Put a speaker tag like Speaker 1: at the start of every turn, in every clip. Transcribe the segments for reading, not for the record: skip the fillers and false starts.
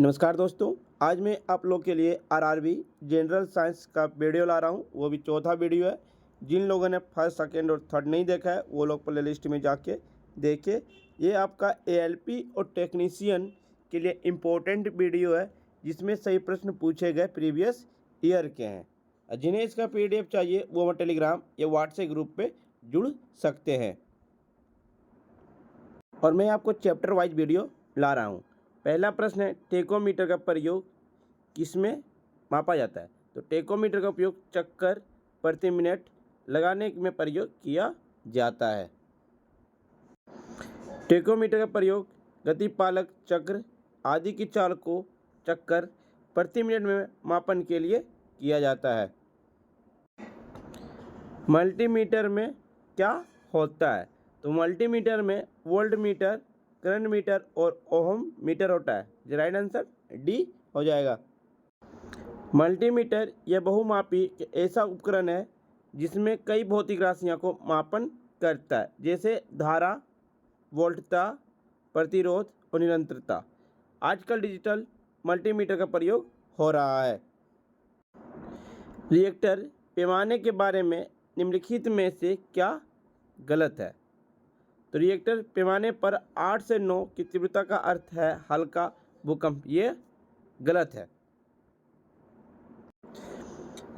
Speaker 1: नमस्कार दोस्तों, आज मैं आप लोग के लिए आरआरबी जनरल साइंस का वीडियो ला रहा हूँ। वो भी चौथा वीडियो है। जिन लोगों ने फर्स्ट, सेकंड और थर्ड नहीं देखा है वो लोग प्ले लिस्ट में जाके देखे। ये आपका एएलपी और टेक्नीशियन के लिए इम्पोर्टेंट वीडियो है, जिसमें सही प्रश्न पूछे गए प्रीवियस ईयर के हैं। जिन्हें इसका PDF चाहिए वो हमारे टेलीग्राम या व्हाट्सएप ग्रुप पर जुड़ सकते हैं। और मैं आपको चैप्टर वाइज वीडियो ला रहा हूँ। पहला प्रश्न है, टेकोमीटर का प्रयोग किसमें मापा जाता है? तो टेकोमीटर का उपयोग चक्कर प्रति मिनट लगाने में प्रयोग किया जाता है। टेकोमीटर का प्रयोग गतिपालक चक्र आदि की चाल को चक्कर प्रति मिनट में मापन के लिए किया जाता है। मल्टीमीटर में क्या होता है? तो मल्टीमीटर में वोल्ट मीटर, करंट मीटर और ओहम मीटर होता है। जो राइट आंसर डी हो जाएगा। मल्टीमीटर यह बहुमापी ऐसा उपकरण है जिसमें कई भौतिक राशियों को मापन करता है, जैसे धारा, वोल्टता, प्रतिरोध और निरंतरता। आजकल डिजिटल मल्टीमीटर का प्रयोग हो रहा है। रिएक्टर पैमाने के बारे में निम्नलिखित में से क्या गलत है? तो रिएक्टर पैमाने पर 8 से 9 की तीव्रता का अर्थ है हल्का भूकंप। ये गलत है।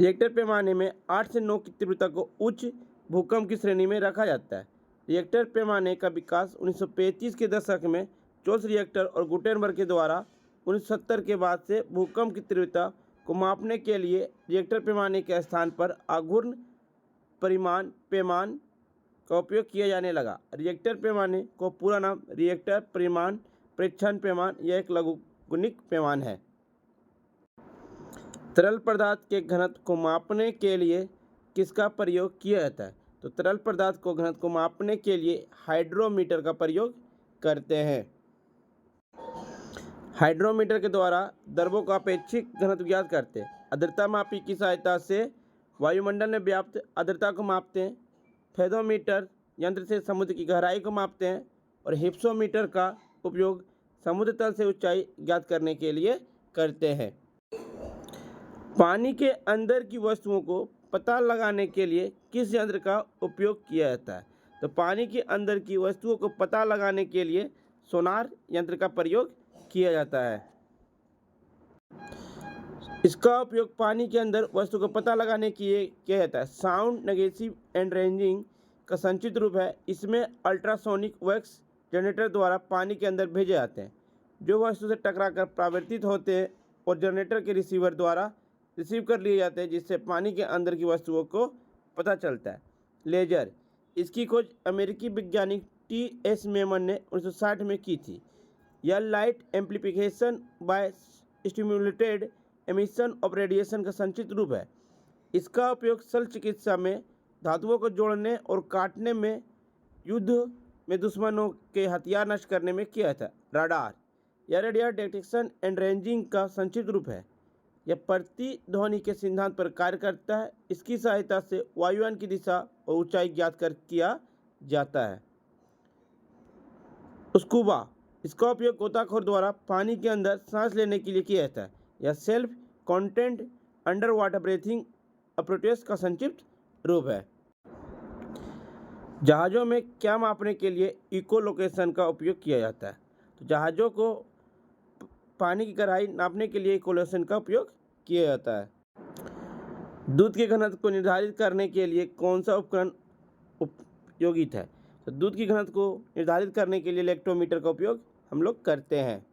Speaker 1: रिएक्टर पैमाने में 8 से 9 की तीव्रता को उच्च भूकंप की श्रेणी में रखा जाता है। रिएक्टर पैमाने का विकास 1935 के दशक में चोल्स रिएक्टर और गुटेनबर्ग के द्वारा 1970 के बाद से भूकंप की तीव्रता को मापने के लिए रिएक्टर पैमाने के स्थान पर आघूर्ण परिमाण पैमान का उपयोग किया जाने लगा। रिएक्टर पैमाने को पूरा नाम रिएक्टर परिमाण प्रेक्षण पैमान यह एक लघुगणिक पैमान है। तरल पदार्थ के घनत्व को मापने के लिए किसका प्रयोग किया जाता है? तो तरल पदार्थ को घनत्व को मापने के लिए हाइड्रोमीटर का प्रयोग करते हैं। हाइड्रोमीटर के द्वारा द्रवों का अपेक्षित घनत्व ज्ञात करते हैं। आर्द्रता मापी की सहायता से वायुमंडल में व्याप्त आर्द्रता को मापते हैं। फेदोमीटर यंत्र से समुद्र की गहराई को मापते हैं और हिप्सोमीटर का उपयोग समुद्र तल से ऊंचाई ज्ञात करने के लिए करते हैं। पानी के अंदर की वस्तुओं को पता लगाने के लिए किस यंत्र का उपयोग किया जाता है? तो पानी के अंदर की वस्तुओं को पता लगाने के लिए सोनार यंत्र का प्रयोग किया जाता है। इसका उपयोग पानी के अंदर वस्तु को पता लगाने के लिए किया जाता है। साउंड नेगेटिव एंड रेंजिंग का संक्षिप्त रूप है। इसमें अल्ट्रासोनिक वैक्स जनरेटर द्वारा पानी के अंदर भेजे जाते हैं, जो वस्तु से टकराकर परावर्तित होते हैं और जनरेटर के रिसीवर द्वारा रिसीव कर लिए जाते हैं, जिससे पानी के अंदर की वस्तुओं को पता चलता है। लेजर, इसकी खोज अमेरिकी वैज्ञानिक T.S. मेमन ने 1960 में की थी। यह light amplification by stimulated emission of radiation का संक्षिप्त रूप है। इसका उपयोग शल्य चिकित्सा में धातुओं को जोड़ने और काटने में, युद्ध में दुश्मनों के हथियार नष्ट करने में किया था। राडार, यह रेडियो डिटेक्शन एंड रेंजिंग का संक्षिप्त रूप है। यह प्रतिध्वनि के सिद्धांत पर कार्य करता है। इसकी सहायता से वायुयान की दिशा और ऊंचाई ज्ञात कर किया जाता है। स्कूबा, इसका उपयोग गोताखोर द्वारा पानी के अंदर सांस लेने के लिए किया जाता है। यह self contained under water breathing apparatus का संक्षिप्त रूप है। जहाज़ों में क्या मापने के लिए इको लोकेशन का उपयोग किया जाता है? तो जहाज़ों को पानी की गहराई नापने के लिए इको लोकेशन का उपयोग किया जाता है। दूध के घनत्व को निर्धारित करने के लिए कौन सा उपकरण उपयोगित है? तो दूध की घनत्व को निर्धारित करने के लिए इलेक्ट्रोमीटर का उपयोग हम लोग करते हैं।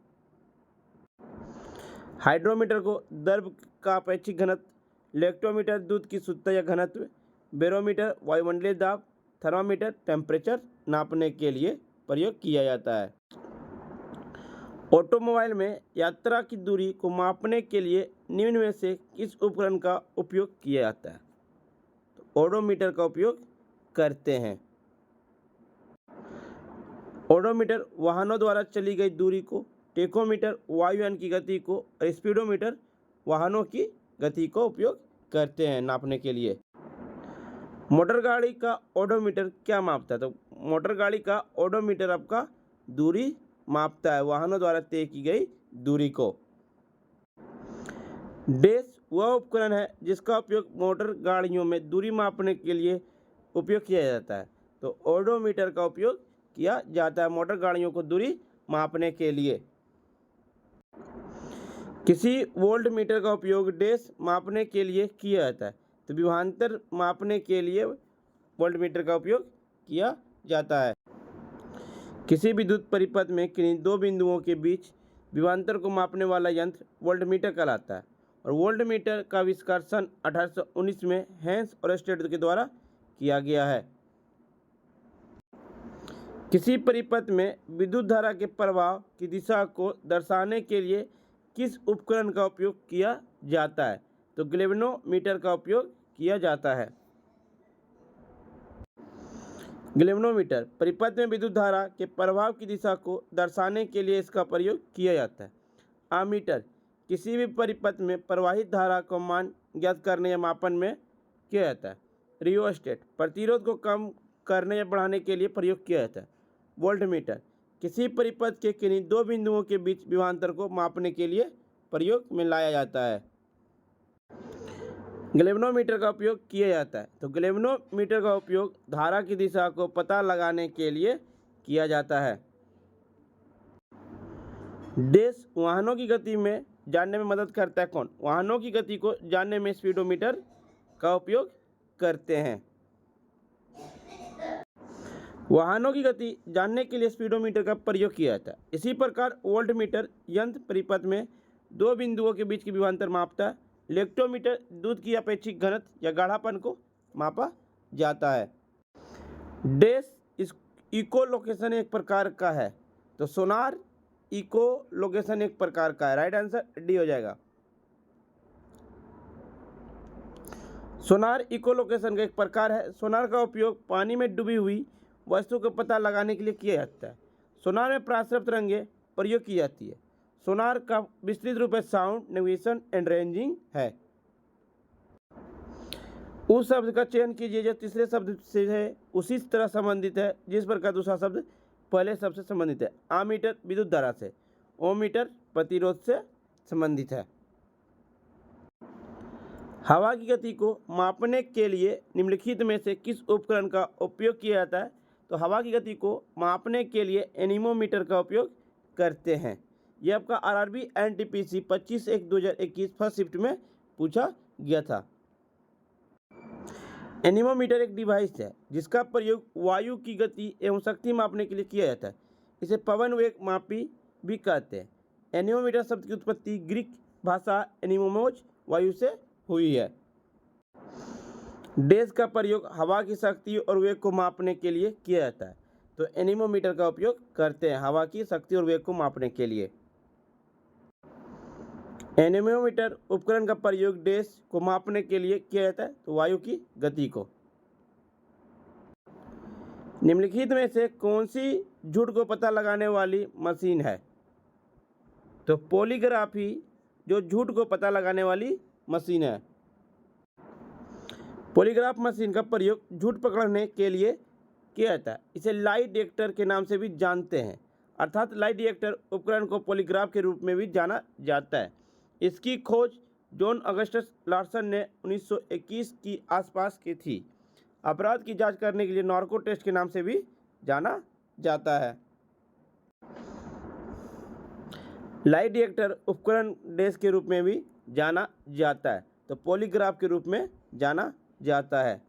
Speaker 1: हाइड्रोमीटर को द्रव का अपेक्षित घनत्व, इलेक्ट्रोमीटर दूध की शुद्धता या घनत्व, बैरोमीटर वायुमंडलीय दाब, थर्मामीटर टेम्परेचर नापने के लिए प्रयोग किया जाता है। ऑटोमोबाइल में यात्रा की दूरी को मापने के लिए निम्न में से किस उपकरण का उपयोग किया जाता है? तो ओडोमीटर का उपयोग करते हैं। ओडोमीटर वाहनों द्वारा चली गई दूरी को, टेकोमीटर वायुयान की गति को और स्पीडोमीटर वाहनों की गति को उपयोग करते हैं नापने के लिए। मोटर गाड़ी का ओडोमीटर क्या मापता है? तो मोटर गाड़ी का ओडोमीटर आपका दूरी मापता है, वाहनों द्वारा तय की गई दूरी को। डैश वह उपकरण है जिसका उपयोग मोटर गाड़ियों में दूरी मापने के लिए उपयोग किया जाता है। तो ओडोमीटर का उपयोग किया जाता है मोटर गाड़ियों को दूरी मापने के लिए। किसी वोल्ट मीटर का उपयोग डैश मापने के लिए किया जाता है। तो विभवांतर मापने के लिए वोल्ट मीटर का उपयोग किया जाता है। किसी विद्युत परिपथ में किन्हीं दो बिंदुओं के बीच विभवांतर को मापने वाला यंत्र वोल्टमीटर कहलाता है। और वोल्टमीटर का आविष्कार सन 1819 में हेंस और स्टेट के द्वारा किया गया है। किसी परिपथ में विद्युत धारा के प्रवाह की दिशा को दर्शाने के लिए किस उपकरण का उपयोग किया जाता है? तो गैल्वेनोमीटर का उपयोग किया जाता है। गैल्वेनोमीटर परिपथ में विद्युत धारा के प्रवाह की दिशा को दर्शाने के लिए इसका प्रयोग किया जाता है। आमीटर किसी भी परिपथ में प्रवाहित धारा का मान ज्ञात करने या मापन में किया जाता है। रियोस्टेट प्रतिरोध को कम करने या बढ़ाने के लिए प्रयोग किया जाता है। वोल्टमीटर किसी परिपथ के किन्हीं दो बिंदुओं के बीच विभवांतर को मापने के लिए प्रयोग में लाया जाता है। गैल्वेनोमीटर का उपयोग किया जाता है। तो गैल्वेनोमीटर का उपयोग धारा की दिशा को पता लगाने के लिए किया जाता है। डैश वाहनों की गति में जानने में मदद करता है। कौन? वाहनों की गति को जानने में स्पीडोमीटर का उपयोग करते हैं। वाहनों की गति जानने के लिए स्पीडोमीटर का प्रयोग किया जाता है। इसी प्रकार वोल्टमीटर यंत्र परिपथ में दो बिंदुओं के बीच की विभवांतर मापता है। लेक्टोमीटर दूध की अपेक्षित घनत्व या गाढ़ापन को मापा जाता है। डैश इको लोकेशन एक प्रकार का है। तो सोनार इको लोकेशन एक प्रकार का है। राइट आंसर डी हो जाएगा। सोनार इको लोकेशन का एक प्रकार है। सोनार का उपयोग पानी में डूबी हुई वस्तु का पता लगाने के लिए किया जाता है। सोनार में प्रासरप तरंगें प्रयोग की जाती है। सोनार का विस्तृत रूप है साउंड नेविगेशन एंड रेंजिंग है। उस शब्द का चयन कीजिए जो तीसरे शब्द से है उसी तरह संबंधित है जिस प्रकार दूसरा शब्द पहले शब्द से संबंधित है। आमीटर विद्युत धारा से, ओमीटर प्रतिरोध से संबंधित है। हवा की गति को मापने के लिए निम्नलिखित में से किस उपकरण का उपयोग किया जाता है? तो हवा की गति को मापने के लिए एनीमोमीटर का उपयोग करते हैं। यह आपका आरआरबी एनटीपीसी 25/1/2021 फर्स्ट शिफ्ट में पूछा गया था। एनीमोमीटर एक डिवाइस है जिसका प्रयोग वायु की गति एवं शक्ति मापने के लिए किया जाता है। इसे पवन वेग मापी भी कहते हैं। एनीमोमीटर शब्द की उत्पत्ति ग्रीक भाषा एनीमोमोज वायु से हुई है। डैश का प्रयोग हवा की शक्ति और वेग को मापने के लिए किया जाता है। तो एनीमोमीटर का उपयोग करते हैं हवा की शक्ति और वेग को मापने के लिए। एनीमोमीटर उपकरण का प्रयोग डैश को मापने के लिए किया जाता है। तो वायु की गति को। निम्नलिखित में से कौन सी झूठ को पता लगाने वाली मशीन है? तो पॉलीग्राफी जो झूठ को पता लगाने वाली मशीन है। पॉलीग्राफ मशीन का प्रयोग झूठ पकड़ने के लिए किया जाता है। इसे लाई डिटेक्टर के नाम से भी जानते हैं। अर्थात लाई डिटेक्टर उपकरण को पॉलीग्राफ के रूप में भी जाना जाता है। इसकी खोज जॉन अगस्टस लार्सन ने 1921 की आसपास की थी। अपराध की जांच करने के लिए नार्को टेस्ट के नाम से भी जाना जाता है। लाई डिटेक्टर उपकरण डैश के रूप में भी जाना जाता है। तो पॉलीग्राफ के रूप में जाना जाता है।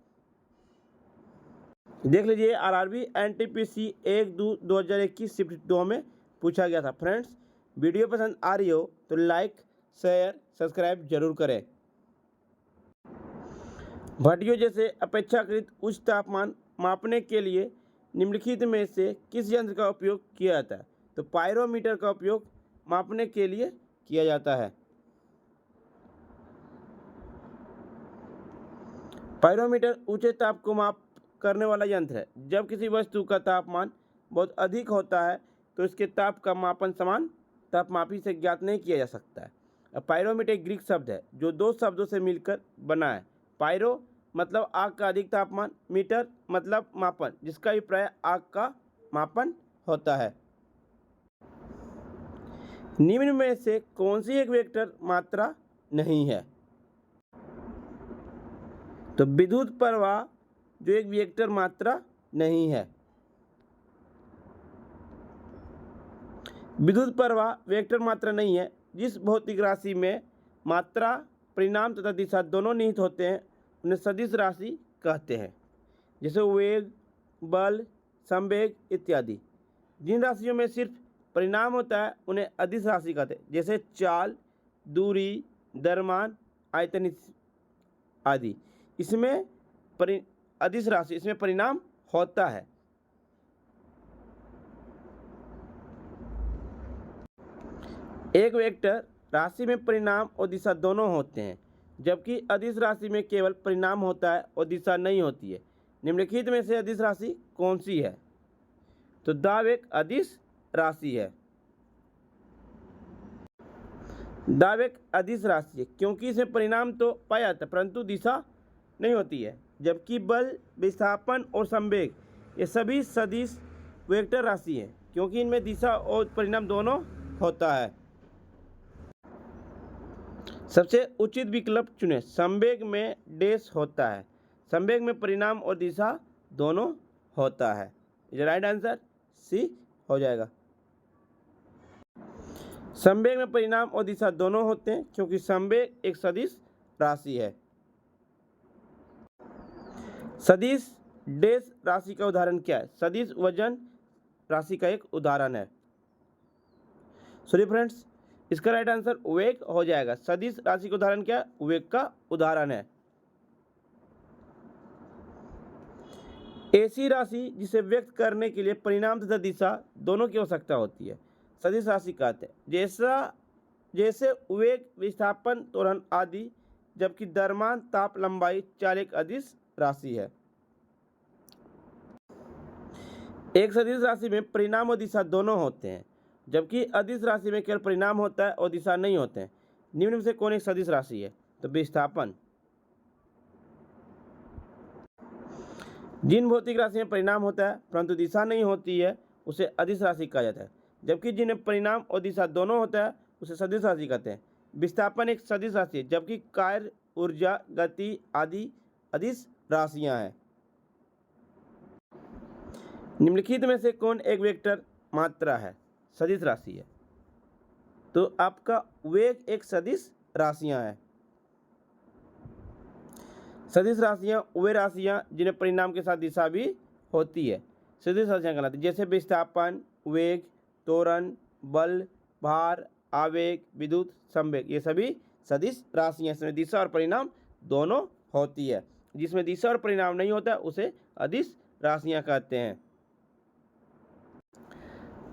Speaker 1: देख लीजिए आरआरबी एनटीपीसी 1/2/2021 शिफ्ट 2 में पूछा गया था। फ्रेंड्स वीडियो पसंद आ रही हो तो लाइक शेयर सब्सक्राइब जरूर करें। भट्टियों जैसे अपेक्षाकृत उच्च तापमान मापने के लिए निम्नलिखित में से किस यंत्र का उपयोग किया जाता है? तो पायरोमीटर का उपयोग मापने के लिए किया जाता है। पायरोमीटर ऊंचे ताप को माप करने वाला यंत्र है। जब किसी वस्तु का तापमान बहुत अधिक होता है तो इसके ताप का मापन समान तापमापी से ज्ञात नहीं किया जा सकता है। अब पायरोमीटर एक ग्रीक शब्द है जो दो शब्दों से मिलकर बना है। पायरो मतलब आग का अधिक तापमान, मीटर मतलब मापन जिसका अभिप्राय आग का मापन होता है। निम्न में से कौन सी एक वेक्टर मात्रा नहीं है। तो विद्युत प्रवाह जो एक वेक्टर मात्रा नहीं है। विद्युत प्रवाह वेक्टर मात्रा नहीं है। जिस भौतिक राशि में मात्रा, परिमाण तथा दिशा दोनों निहित होते हैं उन्हें सदिश राशि कहते हैं, जैसे वेग, बल, संवेग इत्यादि। जिन राशियों में सिर्फ परिमाण होता है उन्हें अदिश राशि कहते हैं, जैसे चाल, दूरी, द्रव्यमान, आयतन आदि। इसमें अदिश राशि, इसमें परिमाण होता है। एक वेक्टर राशि में परिमाण और दिशा दोनों होते हैं, जबकि अदिश राशि में केवल परिमाण होता है और दिशा नहीं होती है। निम्नलिखित में से अदिश राशि कौन सी है? तो दाब एक अदिश राशि है। दाब एक अदिश राशि है क्योंकि इसमें परिमाण तो पाया जाता है परंतु दिशा नहीं होती है, जबकि बल, विस्थापन और संवेग ये सभी सदिश वेक्टर राशि हैं क्योंकि इनमें दिशा और परिमाण दोनों होता है। सबसे उचित विकल्प चुनें। संवेग में डैश होता है। संवेग में परिमाण और दिशा दोनों होता है। इज राइट आंसर सी हो जाएगा। संवेग में परिमाण और दिशा दोनों होते हैं क्योंकि संवेग एक सदिश राशि है। सदिश डैश राशि का उदाहरण क्या है? सदिश वजन राशि का एक उदाहरण है। सॉरी फ्रेंड्स, इसका राइट आंसर वेग हो जाएगा। सदिश राशि का उदाहरण क्या है? वेग का उदाहरण है। ऐसी राशि जिसे व्यक्त करने के लिए परिमाण तथा दिशा दोनों की आवश्यकता होती है सदिश राशि कहते हैं, जैसे वेग, विस्थापन, त्वरण आदि, जबकि द्रव्यमान, ताप, लंबाई, चाल एक अदिश राशि है। एक सदिश राशि में परिमाण और दिशा दोनों होते हैं, जबकि अदिश राशि में केवल परिमाण होता है और दिशा नहीं होते हैं। निम्न में से कौन एक सदिश राशि है? तो विस्थापन। जिन भौतिक राशि में परिमाण होता है परंतु दिशा नहीं होती है उसे अदिश राशि कहा जाता है, जबकि जिनमें परिमाण और दिशा दोनों होता है उसे सदिश राशि कहते हैं। विस्थापन एक सदिश राशि है, जबकि कार्य, ऊर्जा, गति आदि अदिश राशियां हैं। निम्नलिखित में से कौन एक वेक्टर मात्रा है? सदिश राशि है। तो आपका वेग एक सदिश राशियां है। सदिश राशियां वे राशियां जिन्हें परिमाण के साथ दिशा भी होती है सदिश राशियां कहलाती है, जैसे विस्थापन, वेग, त्वरण, बल, भार, आवेग, विद्युत, संवेग ये सभी सदिश राशियां। इसमें दिशा और परिमाण दोनों होती है। जिसमें दिशा और परिमाण नहीं होता है उसे अदिश राशियां कहते हैं।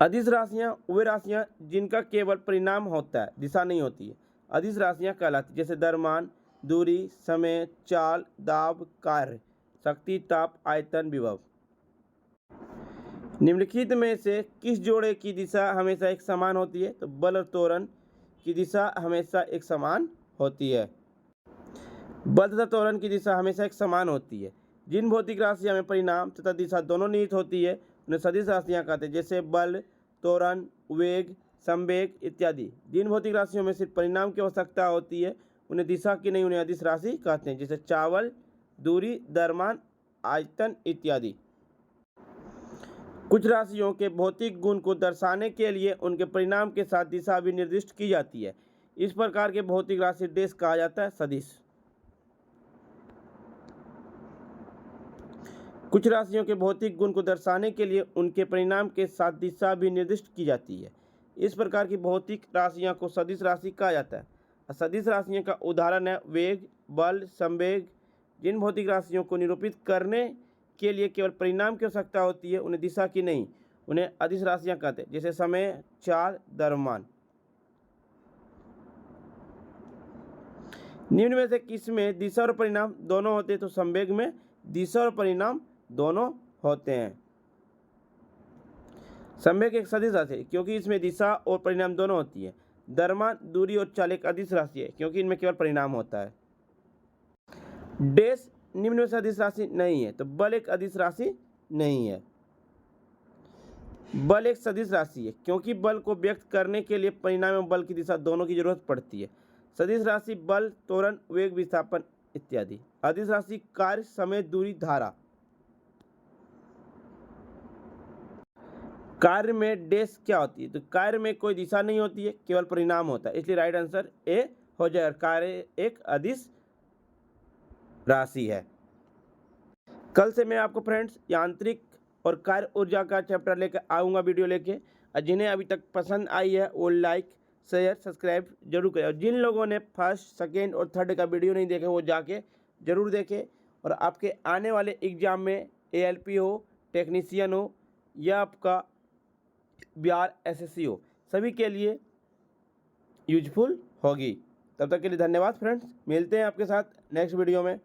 Speaker 1: अदिश राशियां वे राशियां जिनका केवल परिमाण होता है, दिशा नहीं होती है, अदिश राशियां कहलाती है, जैसे द्रव्यमान, दूरी, समय, चाल, दाब, कार्य, शक्ति, ताप, आयतन, विभव। निम्नलिखित में से किस जोड़े की दिशा हमेशा एक समान होती है? तो बल और त्वरण की दिशा हमेशा एक समान होती है। बल तथा त्वरण की दिशा हमेशा एक समान होती है। जिन भौतिक राशियां में परिमाण तथा दिशा दोनों निहित होती है उन्हें सदिश राशियां कहते हैं, जैसे बल, त्वरण, वेग, संवेग इत्यादि। जिन भौतिक राशियों में सिर्फ परिमाण की आवश्यकता होती है उन्हें दिशा की नहीं, उन्हें अदिश राशि कहते हैं, जैसे चावल, दूरी, द्रव्यमान, आयतन इत्यादि। कुछ राशियों के भौतिक गुण को दर्शाने के लिए उनके परिमाण के साथ दिशा भी निर्दिष्ट की जाती है। इस प्रकार के भौतिक राशि डैश कहा जाता है? सदिश। कुछ राशियों के भौतिक गुण को दर्शाने के लिए उनके परिमाण के साथ दिशा भी निर्दिष्ट की जाती है। इस प्रकार की भौतिक राशियों को सदिश राशि कहा जाता है। सदिश राशियों का उदाहरण है वेग, बल, संवेग। जिन भौतिक राशियों को निरूपित करने के लिए केवल परिमाण की आवश्यकता होती है उन्हें दिशा की नहीं, उन्हें अदिश राशियां कहते हैं, जैसे समय, चाल, द्रव्यमान। निम्न में से किसमें दिशा और परिमाण दोनों होते हैं? तो संवेग में दिशा और परिमाण दोनों होते हैं। संवेग एक सदिश राशि है क्योंकि इसमें दिशा और परिमाण दोनों होती है। द्रव्यमान, दूरी और चाल एक अदिश राशि है क्योंकि इनमें केवल परिमाण होता है। डैश निम्न में से अदिश राशि नहीं है, तो बल एक अदिश राशि नहीं है। बल एक सदिश राशि है क्योंकि बल को व्यक्त करने के लिए परिमाण एवं बल की दिशा दोनों की जरूरत पड़ती है। सदिश राशि बल, त्वरण, वेग, विस्थापन इत्यादि। अदिश राशि कार्य, समय, दूरी, धारा। कार्य में डैश क्या होती है? तो कार्य में कोई दिशा नहीं होती है, केवल परिणाम होता है, इसलिए राइट आंसर ए हो जाएगा। कार्य एक अदिश राशि है। कल से मैं आपको फ्रेंड्स यांत्रिक और कार्य ऊर्जा का चैप्टर लेकर आऊँगा वीडियो लेके। और जिन्हें अभी तक पसंद आई है वो लाइक, शेयर, सब्सक्राइब जरूर करें। और जिन लोगों ने फर्स्ट, सेकेंड और थर्ड का वीडियो नहीं देखे वो जाके जरूर देखें। और आपके आने वाले एग्जाम में ALP हो, टेक्नीशियन हो या आपका बिहार SSC हो, सभी के लिए यूजफुल होगी। तब तक के लिए धन्यवाद फ्रेंड्स, मिलते हैं आपके साथ नेक्स्ट वीडियो में।